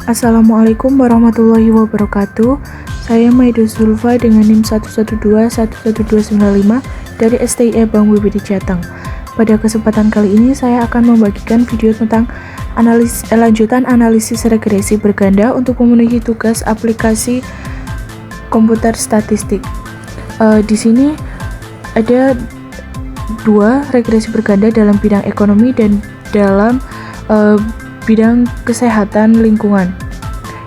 Assalamualaikum warahmatullahi wabarakatuh. Saya Maido Zulfa dengan NIM 112-11295 dari STIE Bank BBD Jateng. Pada kesempatan kali ini saya akan membagikan video tentang lanjutan analisis regresi berganda untuk memenuhi tugas aplikasi komputer statistik. Di sini ada dua regresi berganda dalam bidang ekonomi dan dalam bidang kesehatan lingkungan.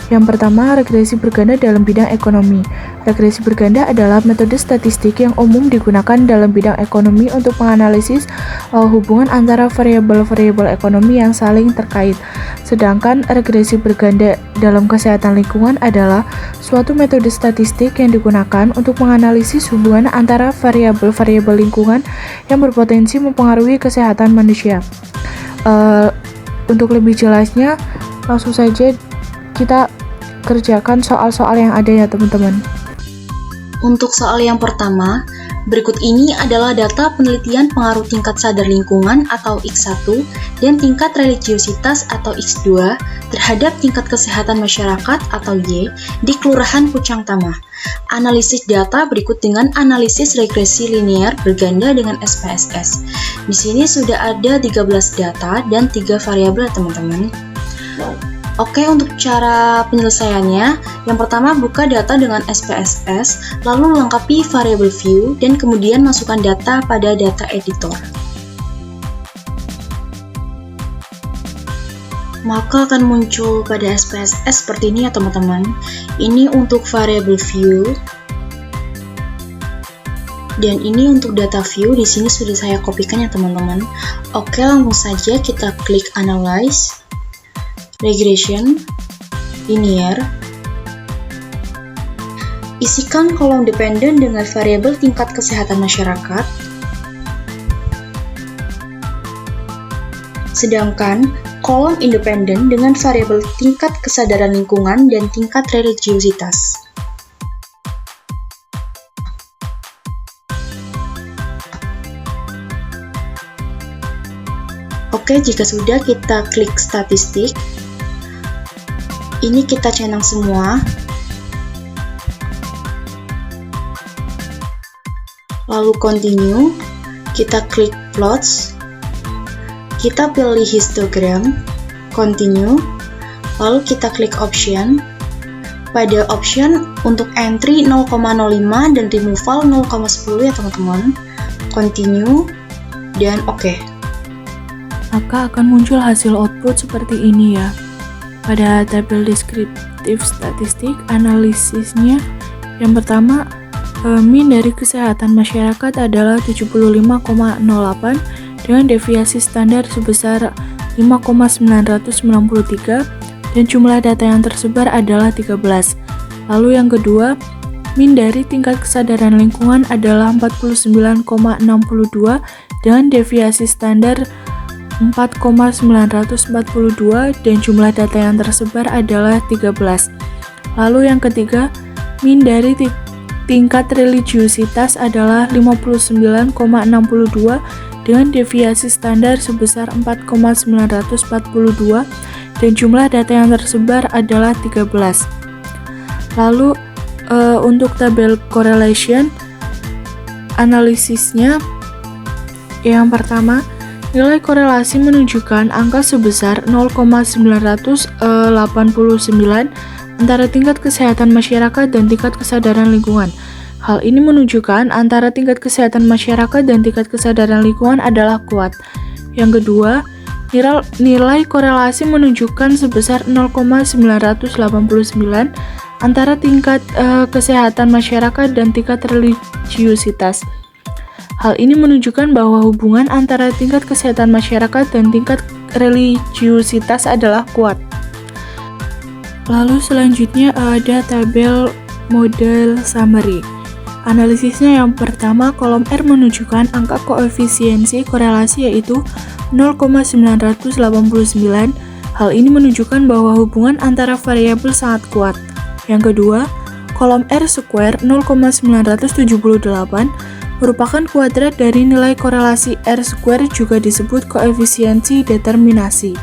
Yang pertama, regresi berganda dalam bidang ekonomi. Regresi berganda adalah metode statistik yang umum digunakan dalam bidang ekonomi untuk menganalisis hubungan antara variabel-variabel ekonomi yang saling terkait. Sedangkan regresi berganda dalam kesehatan lingkungan adalah suatu metode statistik yang digunakan untuk menganalisis hubungan antara variabel-variabel lingkungan yang berpotensi mempengaruhi kesehatan manusia. Untuk lebih jelasnya, langsung saja kita kerjakan soal-soal yang ada ya teman-teman. Untuk soal yang pertama, berikut ini adalah data penelitian pengaruh tingkat sadar lingkungan atau X1 dan tingkat religiositas atau X2 terhadap tingkat kesehatan masyarakat atau Y di Kelurahan Pucang Tamah. Analisis data berikut dengan analisis regresi linear berganda dengan SPSS. Di sini sudah ada 13 data dan 3 variabel teman-teman. Oke, untuk cara penyelesaiannya, yang pertama buka data dengan SPSS, lalu lengkapi variabel view, dan kemudian masukkan data pada data editor. Maka akan muncul pada SPSS seperti ini ya teman-teman. Ini untuk variabel view, dan ini untuk data view. Di sini sudah saya kopikan ya teman-teman. Oke, langsung saja kita klik analyze, regression, linear. Isikan kolom dependen dengan variabel tingkat kesehatan masyarakat. Sedangkan kolom independen dengan variabel tingkat kesadaran lingkungan dan tingkat religiositas. Oke, jika sudah, kita klik statistik. Ini kita centang semua. Lalu continue. Kita klik plots. Kita pilih histogram. Continue. Lalu kita klik option. Pada option untuk entry 0,05 dan removal 0,10 ya teman-teman. Continue dan oke. Maka akan muncul hasil output seperti ini ya. Pada tabel deskriptif statistik, analisisnya yang pertama, mean dari kesehatan masyarakat adalah 75,08 dengan deviasi standar sebesar 5,993 dan jumlah data yang tersebar adalah 13. Lalu yang kedua, mean dari tingkat kesadaran lingkungan adalah 49,62 dengan deviasi standar 4,942 dan jumlah data yang tersebar adalah 13. Lalu yang ketiga, mean dari tingkat religiositas adalah 59,62 dengan deviasi standar sebesar 4,942 dan jumlah data yang tersebar adalah 13. Lalu untuk tabel correlation, analisisnya yang pertama, nilai korelasi menunjukkan angka sebesar 0,989 antara tingkat kesehatan masyarakat dan tingkat kesadaran lingkungan. Hal ini menunjukkan antara tingkat kesehatan masyarakat dan tingkat kesadaran lingkungan adalah kuat. Yang kedua, nilai korelasi menunjukkan sebesar 0,989 antara tingkat kesehatan masyarakat dan tingkat religiositas. Hal ini menunjukkan bahwa hubungan antara tingkat kesehatan masyarakat dan tingkat religiositas adalah kuat. Lalu selanjutnya ada tabel model summary. Analisisnya yang pertama, kolom R menunjukkan angka koefisiensi korelasi yaitu 0,989. Hal ini menunjukkan bahwa hubungan antara variabel sangat kuat. Yang kedua, kolom R square 0,978 merupakan kuadrat dari nilai korelasi R square, juga disebut koefisiensi determinasi.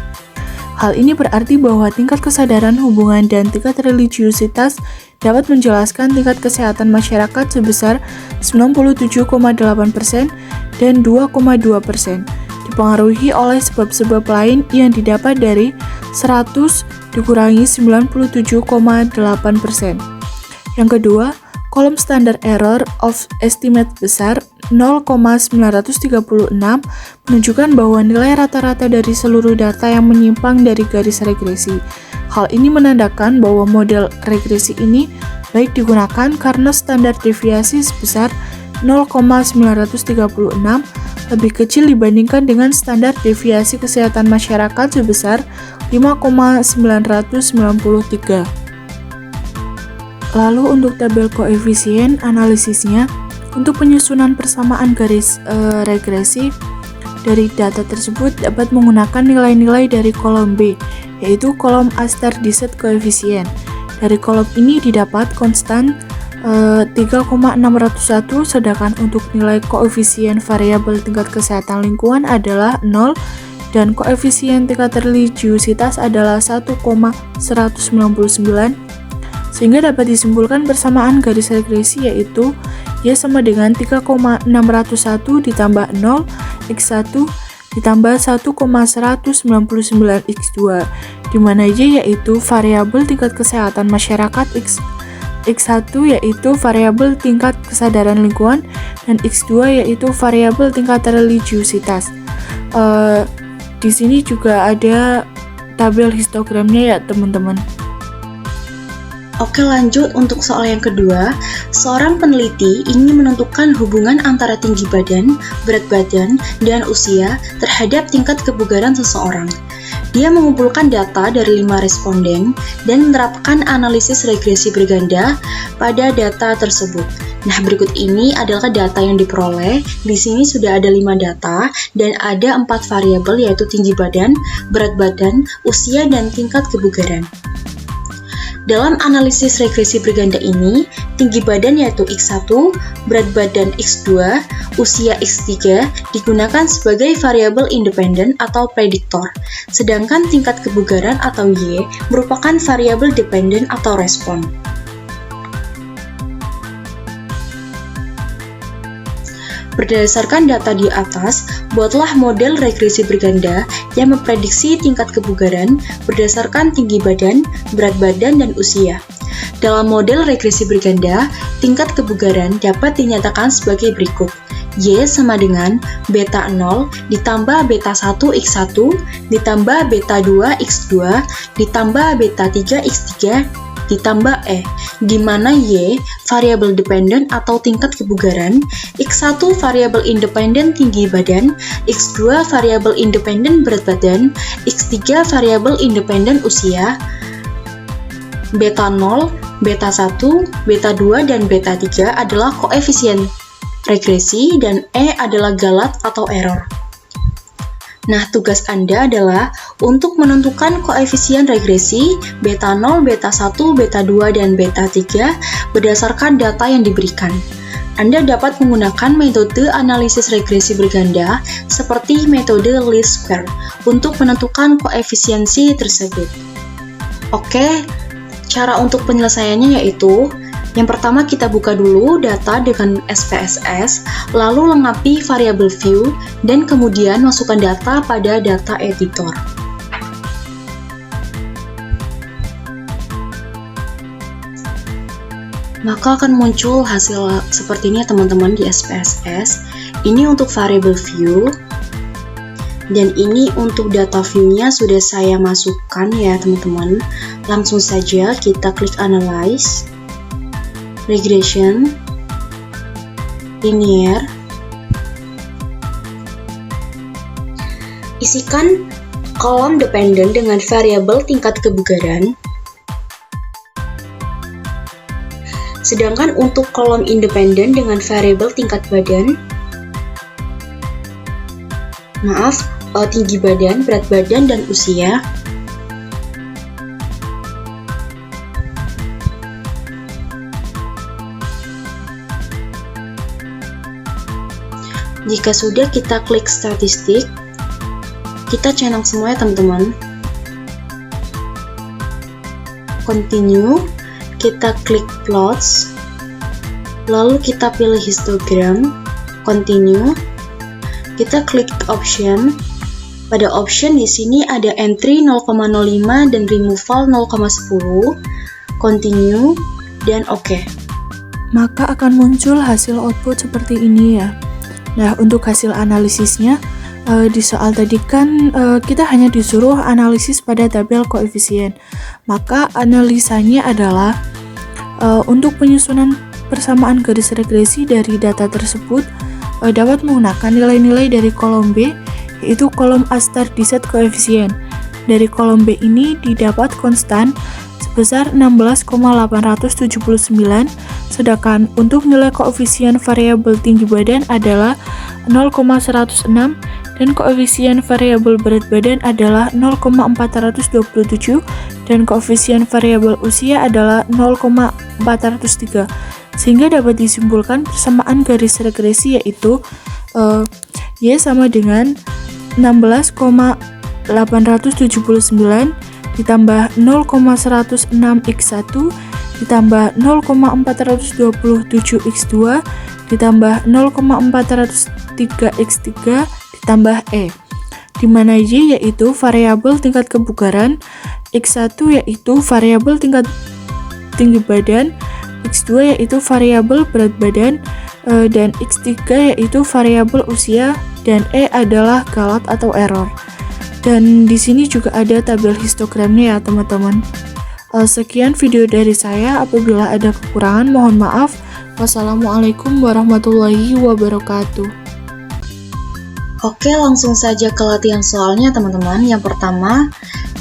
Hal ini berarti bahwa tingkat kesadaran hubungan dan tingkat religiusitas dapat menjelaskan tingkat kesehatan masyarakat sebesar 97,8% dan 2,2%, dipengaruhi oleh sebab-sebab lain yang didapat dari 100 dikurangi 97,8%. Yang kedua, kolom standar error of estimate besar 0,936 menunjukkan bahwa nilai rata-rata dari seluruh data yang menyimpang dari garis regresi. Hal ini menandakan bahwa model regresi ini baik digunakan karena standar deviasi sebesar 0,936 lebih kecil dibandingkan dengan standar deviasi kesehatan masyarakat sebesar 5,993. Lalu untuk tabel koefisien analisisnya, untuk penyusunan persamaan garis regresi dari data tersebut dapat menggunakan nilai-nilai dari kolom B, yaitu kolom Astar Desert Coefficient. Dari kolom ini didapat konstan 3,601, sedangkan untuk nilai koefisien variabel tingkat kesehatan lingkungan adalah 0 dan koefisien tingkat religiusitas adalah 1,199, sehingga dapat disimpulkan persamaan garis regresi yaitu Y sama dengan 3,601 ditambah 0 X1 ditambah 1,199 X2, di mana Y yaitu variabel tingkat kesehatan masyarakat, X1 yaitu variabel tingkat kesadaran lingkungan, dan X2 yaitu variabel tingkat religiusitas. Di sini juga ada tabel histogramnya ya teman-teman. Oke, lanjut untuk soal yang kedua. Seorang peneliti ingin menentukan hubungan antara tinggi badan, berat badan, dan usia terhadap tingkat kebugaran seseorang. Dia mengumpulkan data dari 5 responden dan menerapkan analisis regresi berganda pada data tersebut. Nah, berikut ini adalah data yang diperoleh. Di sini sudah ada 5 data dan ada 4 variabel yaitu tinggi badan, berat badan, usia, dan tingkat kebugaran. Dalam analisis regresi berganda ini, tinggi badan yaitu X1, berat badan X2, usia X3 digunakan sebagai variabel independen atau prediktor, sedangkan tingkat kebugaran atau Y merupakan variabel dependen atau respon. Berdasarkan data di atas, buatlah model regresi berganda yang memprediksi tingkat kebugaran berdasarkan tinggi badan, berat badan, dan usia. Dalam model regresi berganda, tingkat kebugaran dapat dinyatakan sebagai berikut. Y sama dengan beta 0 ditambah beta 1 X1 ditambah beta 2 X2 ditambah beta 3 X3 ditambah E, di mana Y variabel dependen atau tingkat kebugaran, X1 variabel independen tinggi badan, X2 variabel independen berat badan, X3 variabel independen usia, beta 0, beta 1, beta 2, dan beta 3 adalah koefisien regresi dan E adalah galat atau error. Nah, tugas Anda adalah untuk menentukan koefisien regresi beta 0, beta 1, beta 2, dan beta 3 berdasarkan data yang diberikan. Anda dapat menggunakan metode analisis regresi berganda seperti metode least square untuk menentukan koefisiensi tersebut. Oke, cara untuk penyelesaiannya yaitu yang pertama kita buka dulu data dengan SPSS, lalu lengkapi variabel view, dan kemudian masukkan data pada data editor. Maka akan muncul hasil seperti ini ya teman-teman di SPSS. Ini untuk variabel view, dan ini untuk data view-nya sudah saya masukkan ya teman-teman. Langsung saja kita klik analyze, regression, linear, isikan kolom dependen dengan variabel tingkat kebugaran, sedangkan untuk kolom independen dengan variabel tingkat badan, tinggi badan, berat badan, dan usia. Jika sudah, kita klik statistik, kita centang semua ya teman-teman. continue, kita klik plots, lalu kita pilih histogram, continue, kita klik option. Pada option di sini ada entry 0,05 dan removal 0,10, continue, dan oke. Maka akan muncul hasil output seperti ini ya. Nah, untuk hasil analisisnya, di soal tadi kan kita hanya disuruh analisis pada tabel koefisien. Maka analisanya adalah untuk penyusunan persamaan garis regresi dari data tersebut dapat menggunakan nilai-nilai dari kolom B, yaitu kolom A star di set koefisien. Dari kolom B ini didapat konstan sebesar 16,879, sedangkan untuk nilai koefisien variabel tinggi badan adalah 0,106 dan koefisien variabel berat badan adalah 0,427 dan koefisien variabel usia adalah 0,403. Sehingga dapat disimpulkan persamaan garis regresi yaitu Y sama dengan 16,879 ditambah 0,106x1 ditambah 0,427x2 ditambah 0,403x3 ditambah E, di mana Y yaitu variabel tingkat kebugaran, x1 yaitu variabel tingkat tinggi badan, x2 yaitu variabel berat badan, dan x3 yaitu variabel usia, dan E adalah galat atau error. Dan di sini juga ada tabel histogramnya ya teman-teman. Sekian video dari saya, apabila ada kekurangan mohon maaf. Wassalamualaikum warahmatullahi wabarakatuh. Oke, langsung saja ke latihan soalnya teman-teman. Yang pertama,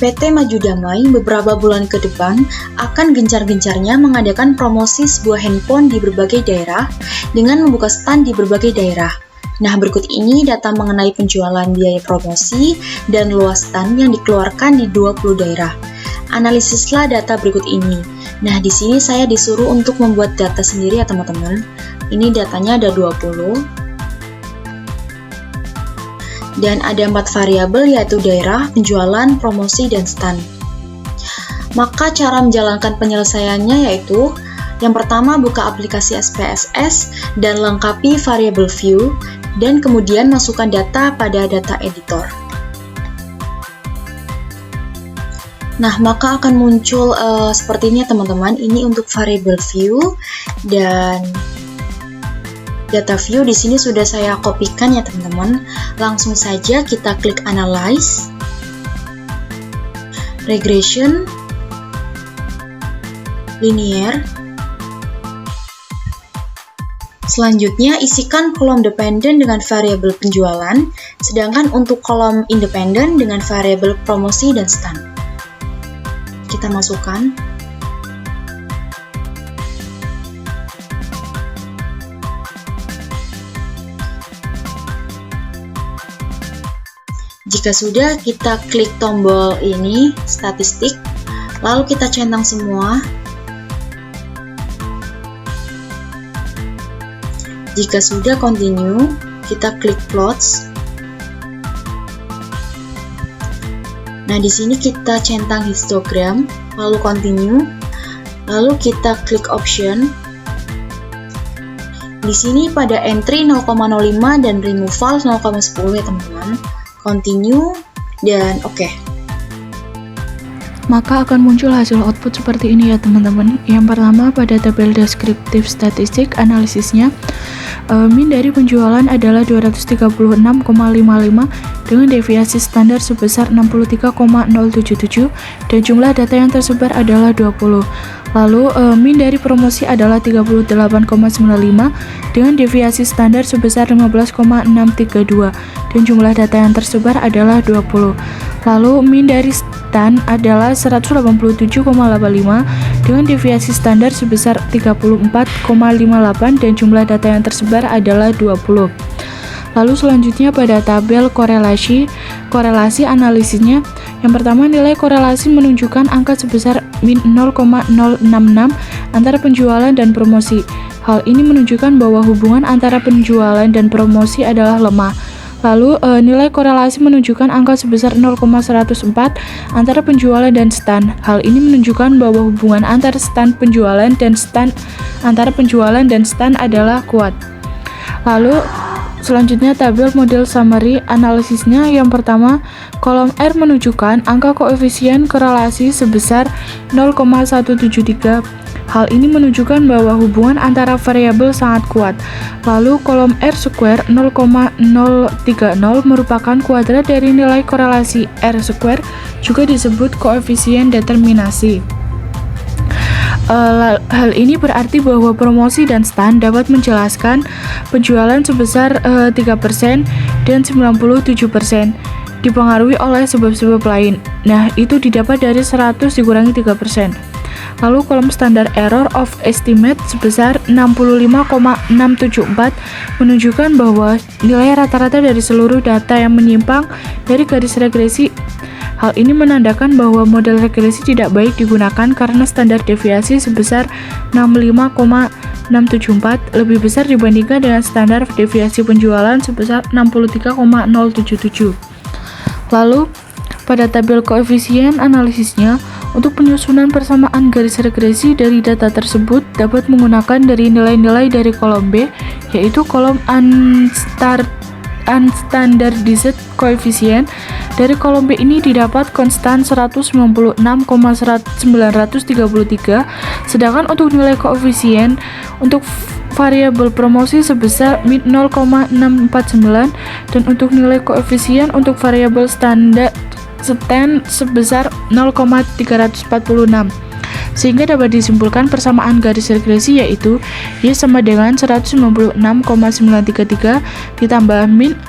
PT Maju Damai beberapa bulan ke depan akan gencar-gencarnya mengadakan promosi sebuah handphone di berbagai daerah dengan membuka stand di berbagai daerah. Nah, berikut ini data mengenai penjualan biaya promosi dan luas stand yang dikeluarkan di 20 daerah. Analisislah data berikut ini. Nah, di sini saya disuruh untuk membuat data sendiri ya teman-teman. Ini datanya ada 20. Dan ada 4 variabel yaitu daerah, penjualan, promosi, dan stand. Maka cara menjalankan penyelesaiannya yaitu yang pertama buka aplikasi SPSS dan lengkapi variabel view dan kemudian masukkan data pada data editor. Nah, maka akan muncul seperti ini teman-teman. Ini untuk variable view dan data view di sini sudah saya kopikan ya teman-teman. Langsung saja kita klik analyze, regression, linear. Selanjutnya isikan kolom dependen dengan variabel penjualan, sedangkan untuk kolom independen dengan variabel promosi dan stand. Kita masukkan. Jika sudah, kita klik tombol ini, statistik, lalu kita centang semua. Jika sudah, continue, kita klik plots. Nah, di sini kita centang histogram, lalu continue, lalu kita klik option. Di sini pada entry 0,05 dan removal 0,10 ya teman-teman. Continue dan oke. Maka akan muncul hasil output seperti ini ya teman-teman. Yang pertama pada tabel deskriptif statistik analisisnya, min dari penjualan adalah 236,55 dengan deviasi standar sebesar 63,077 dan jumlah data yang tersebar adalah 20. Lalu min dari promosi adalah 38,95 dengan deviasi standar sebesar 15,632 dan jumlah data yang tersebar adalah 20. Lalu min dari stand adalah 187,85 dengan deviasi standar sebesar 34,58 dan jumlah data yang tersebar adalah 20. Lalu selanjutnya pada tabel korelasi analisisnya, yang pertama nilai korelasi menunjukkan angka sebesar min 0,066 antara penjualan dan promosi. Hal ini menunjukkan bahwa hubungan antara penjualan dan promosi adalah lemah. Lalu nilai korelasi menunjukkan angka sebesar 0,104 antara penjualan dan stand. Hal ini menunjukkan bahwa hubungan antara stand penjualan dan stand adalah kuat. Lalu selanjutnya tabel model summary analisisnya. Yang pertama, kolom R menunjukkan angka koefisien korelasi sebesar 0,173. Hal ini menunjukkan bahwa hubungan antara variabel sangat kuat. Lalu kolom R square 0,030 merupakan kuadrat dari nilai korelasi R square, juga disebut koefisien determinasi. Hal ini berarti bahwa promosi dan stand dapat menjelaskan penjualan sebesar 3% dan 97% dipengaruhi oleh sebab-sebab lain. Nah, itu didapat dari 100 dikurangi 3%. Lalu kolom standar error of estimate sebesar 65,674 menunjukkan bahwa nilai rata-rata dari seluruh data yang menyimpang dari garis regresi. Hal ini menandakan bahwa model regresi tidak baik digunakan karena standar deviasi sebesar 65,674 lebih besar dibandingkan dengan standar deviasi penjualan sebesar 63,077. Lalu, pada tabel koefisien analisisnya, untuk penyusunan persamaan garis regresi dari data tersebut dapat menggunakan dari nilai-nilai dari kolom B, yaitu kolom unstandardized coefficient. Dari kolom B ini didapat konstan 196,933, sedangkan untuk nilai koefisien untuk variabel promosi sebesar 0,649 dan untuk nilai koefisien untuk variabel stand sebesar 0,346. Sehingga dapat disimpulkan persamaan garis regresi yaitu Y sama dengan 196,933 ditambah min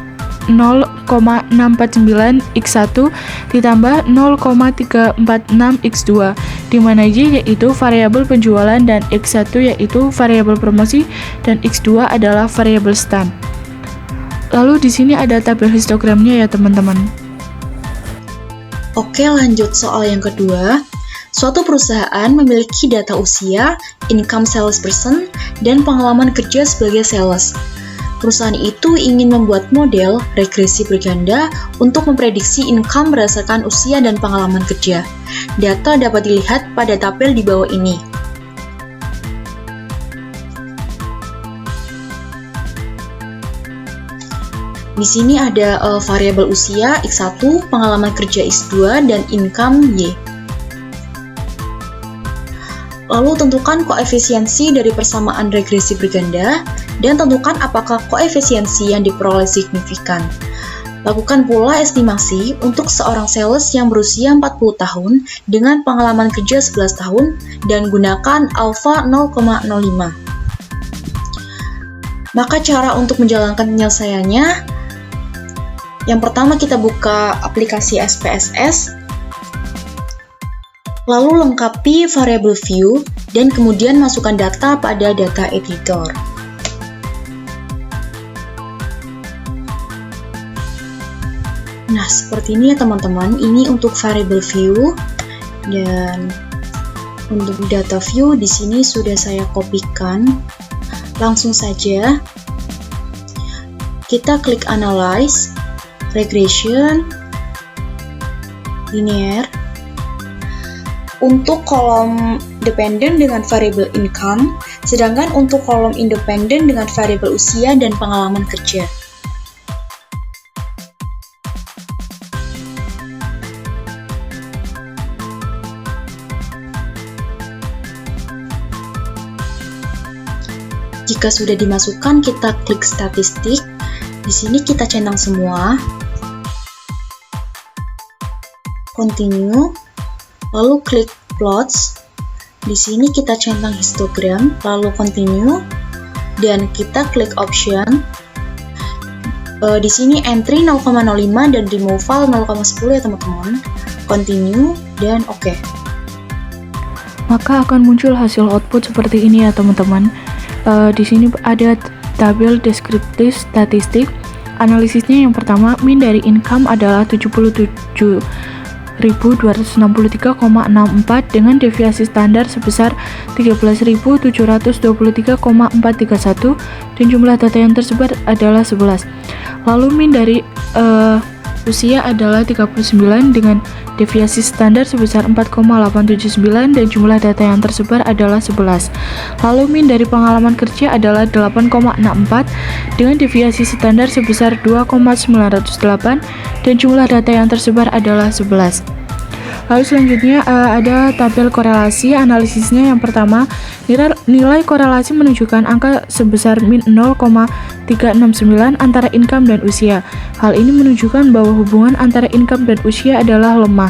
0,649 X1 ditambah 0,346 X2, di mana Y yaitu variabel penjualan dan X1 yaitu variabel promosi dan X2 adalah variabel stand. Lalu di sini ada tabel histogramnya ya teman-teman. Oke, lanjut soal yang kedua. Suatu perusahaan memiliki data usia, income salesperson, dan pengalaman kerja sebagai sales. Perusahaan itu ingin membuat model regresi berganda untuk memprediksi income berdasarkan usia dan pengalaman kerja. Data dapat dilihat pada tabel di bawah ini. Di sini ada variabel usia X1, pengalaman kerja X2, dan income Y. Lalu tentukan koefisiensi dari persamaan regresi berganda, dan tentukan apakah koefisiensi yang diperoleh signifikan. Lakukan pula estimasi untuk seorang sales yang berusia 40 tahun dengan pengalaman kerja 11 tahun, dan gunakan alfa 0,05. Maka cara untuk menjalankan penyelesaiannya, yang pertama kita buka aplikasi SPSS, lalu lengkapi variable view, dan kemudian masukkan data pada data editor. Nah, seperti ini ya teman-teman, ini untuk variable view, dan untuk data view di sini sudah saya kopikan. Langsung saja kita klik analyze, regression, linear. Untuk kolom dependen dengan variabel income, sedangkan untuk kolom independen dengan variabel usia dan pengalaman kerja. Jika sudah dimasukkan, kita klik statistik. Di sini kita centang semua. Continue, lalu klik plots. Di sini kita centang histogram, lalu continue, dan kita klik option. Di sini entry 0,05 dan removal 0,10 ya teman-teman. Continue dan oke. Maka akan muncul hasil output seperti ini ya teman-teman. Di sini ada tabel deskriptif statistik. Analisisnya yang pertama, min dari income adalah 77 13.263,64 dengan deviasi standar sebesar 13.723,431 dan jumlah data yang tersebar adalah 11. Lalu min dari usia adalah 39 dengan deviasi standar sebesar 4,879 dan jumlah data yang tersebar adalah 11. Lalu min dari pengalaman kerja adalah 8,64 dengan deviasi standar sebesar 2,908 dan jumlah data yang tersebar adalah 11. Lalu selanjutnya ada tabel korelasi. Analisisnya yang pertama, nilai korelasi menunjukkan angka sebesar min 0,369 antara income dan usia. Hal ini menunjukkan bahwa hubungan antara income dan usia adalah lemah.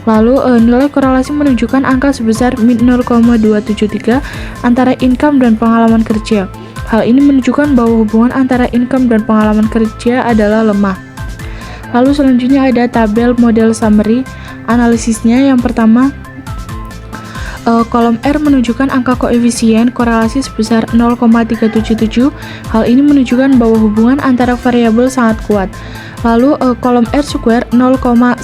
Lalu nilai korelasi menunjukkan angka sebesar min 0,273 antara income dan pengalaman kerja. Hal ini menunjukkan bahwa hubungan antara income dan pengalaman kerja adalah lemah. Lalu selanjutnya ada tabel model summary. Analisisnya yang pertama, kolom R menunjukkan angka koefisien korelasi sebesar 0,377. Hal ini menunjukkan bahwa hubungan antara variabel sangat kuat. Lalu kolom R square 0,142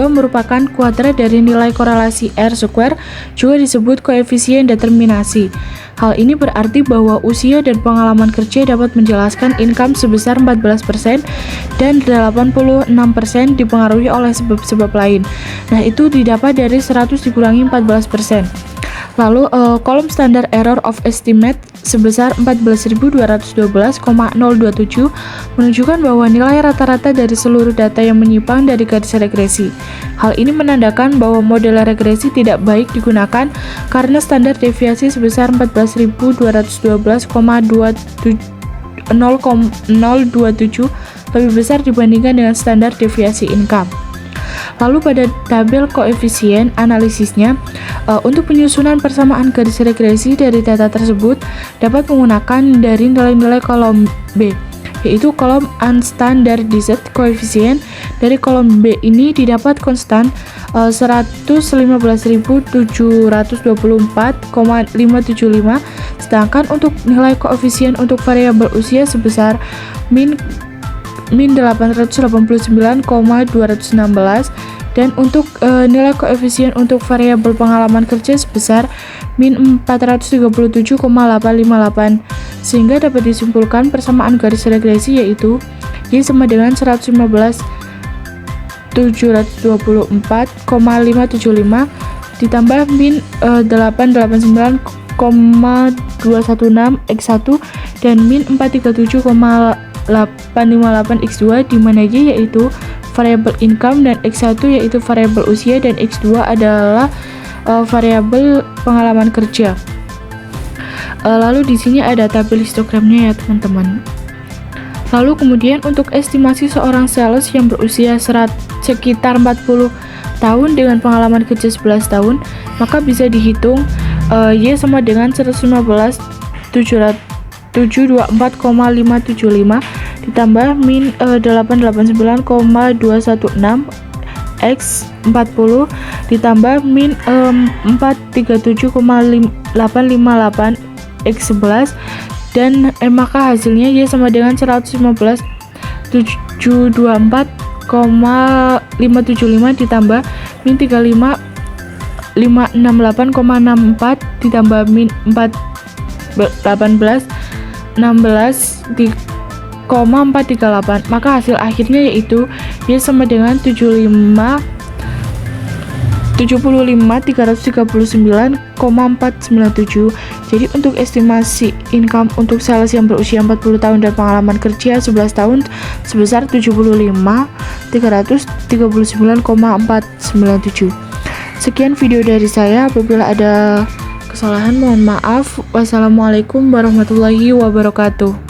merupakan kuadrat dari nilai korelasi R square, juga disebut koefisien determinasi. Hal ini berarti bahwa usia dan pengalaman kerja dapat menjelaskan income sebesar 14% dan 86% dipengaruhi oleh sebab-sebab lain. Nah, itu didapat dari 100 dikurangi 14%. Lalu kolom standar error of estimate sebesar 14.212,027 menunjukkan bahwa nilai rata-rata dari seluruh data yang menyimpang dari garis regresi. Hal ini menandakan bahwa model regresi tidak baik digunakan karena standar deviasi sebesar 14.212,027 lebih besar dibandingkan dengan standar deviasi income. Lalu pada tabel koefisien analisisnya, untuk penyusunan persamaan garis regresi dari data tersebut dapat menggunakan dari nilai-nilai kolom B, yaitu kolom unstandardized coefficient. Dari kolom B ini didapat konstan 115.724,575, sedangkan untuk nilai koefisien untuk variabel usia sebesar min 889,216 dan untuk nilai koefisien untuk variabel pengalaman kerja sebesar min 437,858, sehingga dapat disimpulkan persamaan garis regresi yaitu Y sama dengan 115.724,575 ditambah min 889,216 X1 dan min 437,858 X2, di mana Y yaitu variabel income dan X1 yaitu variabel usia dan X2 adalah variabel pengalaman kerja. Lalu di sini ada tabel histogramnya ya teman-teman. Lalu kemudian untuk estimasi seorang sales yang berusia sekitar 40 tahun dengan pengalaman kerja 11 tahun, maka bisa dihitung Y sama dengan 115.724,575 ditambah min 889,216 X 40 ditambah min 437,858 X 11 dan maka hasilnya Y sama dengan 115.724,575 ditambah min 35.568,64 ditambah min 438, maka hasil akhirnya yaitu Y sama dengan 75.339,497. Jadi untuk estimasi income untuk sales yang berusia 40 tahun dan pengalaman kerja 11 tahun sebesar 75.339,497. Sekian video dari saya. Apabila ada kesalahan mohon maaf. Wassalamualaikum warahmatullahi wabarakatuh.